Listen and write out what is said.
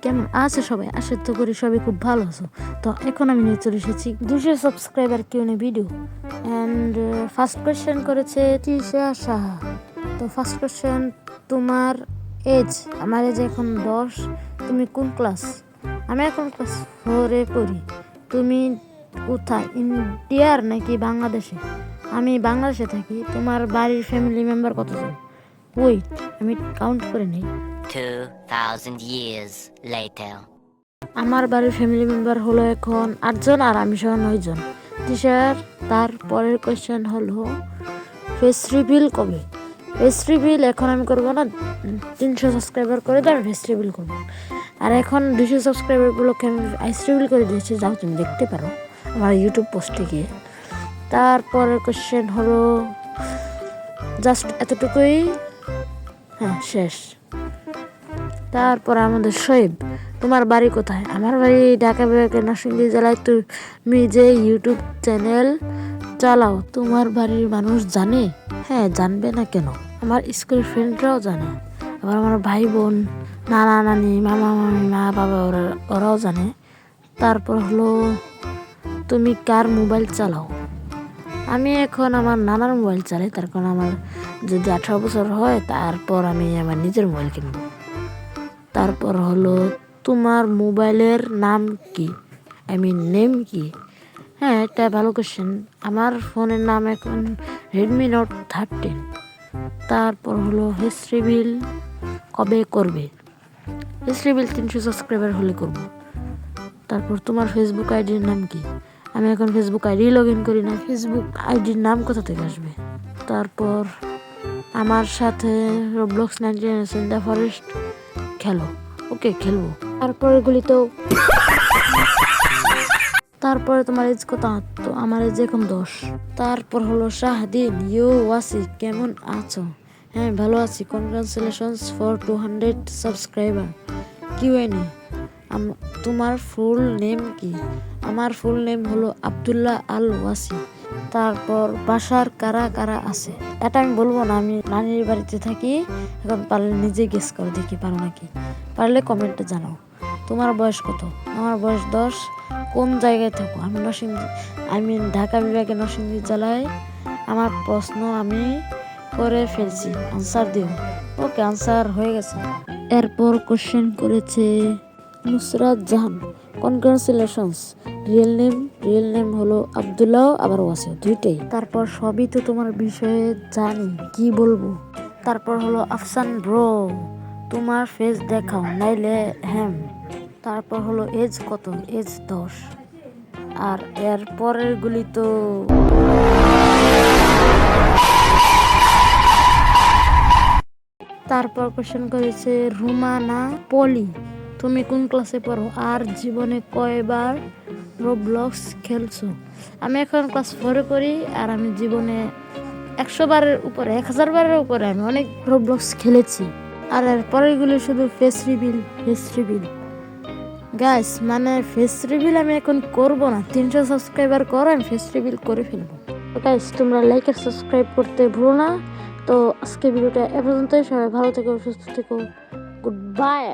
কেমন আছে সবাই? আশা তো করি সবাই খুব ভালো আছো। তো এখন আমি নিয়ে চলে এসেছি 200 subscriber QnA video. And first question করেছে তিশা সাহা। তো ফার্স্ট কোয়েশ্চেন, তোমার এজ? আমার এজ এখন 10। তুমি কোন ক্লাস? আমি এখন ক্লাস 4-এ পড়ি। তুমি কোথায়, ইন্ডিয়ার নাকি বাংলাদেশে? আমি বাংলাদেশে থাকি। তোমার বাড়ির ফ্যামিলি মেম্বার কতজন? ওয়েট, আমি কাউন্ট করে নেই। 2000 years later. আমার বাড়ির ফ্যামিলি মেম্বার হলো এখন 8জন আর আমি সহ 9জন। টিচার, তার পরের কোয়েশ্চেন হলো ফেস রিভিল কবে? ফেস রিভিল এখন আমি করবো না, 300 সাবস্ক্রাইবার করে তো আমি ফেস রিভিল করবো। আর এখন 200 সাবস্ক্রাইবারগুলোকে আমি আইস রিভিল করে দিয়েছি, যাও তুমি দেখতে পারো আমার ইউটিউব পোস্টে গিয়ে। তারপরের কোয়েশ্চেন হলো জাস্ট এতটুকুই, হ্যাঁ শেষ। তারপর আমাদের শোয়েব, তোমার বাড়ি কোথায়? আমার বাড়ি ঢাকা বিভাগের নরসিংদী জেলায়। তুমি যে ইউটিউব চ্যানেল চালাও, তোমার বাড়ির মানুষ জানে? হ্যাঁ, জানবে না কেন, আমার স্কুলের ফ্রেন্ডরাও জানে। আবার আমার ভাই বোন, নানা নানি, মামা মামি, মা বাবা ওরাও জানে। তারপর হলো তুমি কার মোবাইল চালাও? আমি এখন আমার নানার মোবাইল চালাই, তার কারণ আমার যদি 18 বছর হয় তারপর আমি আমার নিজের মোবাইল কিনব। তারপর হলো তোমার মোবাইলের নাম কি, নেম কি? হ্যাঁ, এটা ভালো কোশ্চেন। আমার ফোনের নাম এখন রেডমি নোট 13। তারপর হলো ফেস রিভিল কবে করবে? ফেস রিভিল 300 সাবস্ক্রাইবার হলে করব। তারপর তোমার ফেসবুক আইডির নাম কি? আমি এখন ফেসবুক আইডি লগ ইন করি না, ফেসবুক আইডির নাম কোথা থেকে আসবে? তারপর আমার সাথে রোবলক্স 99 ইন দ্য ফরেস্ট খেলো? ওকে, খেলবো। তারপরে তোমার এজ কত? তো আমার এজ এখন 10। তারপর হলো শাহদিন, ওয়াসি, কেমন আছো? হ্যাঁ, ভালো আছি। Congratulations for 200 subscriber QnA. তোমার ফুল নেম কি? আমার ফুল নেম হলো আব্দুল্লাহ আল ওয়াসি। তারপর বাসার কারা কারা আছে? এটা আমি বলবো না, আমি নানির বাড়িতে থাকি। এখন পারলে নিজে গেস করো, দেখি পারো নাকি। পারলে কমেন্টে জানাও। তোমার বয়স কত? আমার বয়স 10। কোন জায়গায় থাকো? আমি ঢাকা বিভাগের নরসিংদী জেলায়। আমার প্রশ্ন আমি করে ফেলছি, আনসার দিও। ওকে, আনসার হয়ে গেছে। এরপর কোশ্চেন করেছে Nusrat Jahan, congratulations. Real name হলো আব্দুল্লাহ আবার ওয়াসি, দুইটাই। তারপর সবই তো তোমার বিষয়ে জানি, কি বলবো? তারপর হলো আফসান ব্রো, তোমার ফেস দেখাও নাইলে হ্যাম। তারপর হলো এজ কত? এজ 10। আর এর পরের গুলি তো তারপর কোশ্চেন করেছে রুমানা পলি, তুমি কোন ক্লাসে পড়ো? আর জীবনে কয়বার রোবলক্স খেলছো? আমি এখন ক্লাস 4-এ পড়ি। আর আমি জীবনে 100 বারের উপরে, 1000 বারের উপরে আমি অনেক রোবলক্স খেলেছি। আর এর পরেরগুলি শুধু ফেস রিভিল গাইস, মানে ফেস রিভিল আমি এখন করব না। 300 সাবস্ক্রাইবার করো, আমি ফেস রিভিল করে ফেলবো। তো গাইস, তোমরা লাইক আর সাবস্ক্রাইব করতে ভুলো না। তো আজকে ভিডিওটা এ পর্যন্তই। সবাই ভালো থেকো, সুস্থ থেকো, গুড বাই।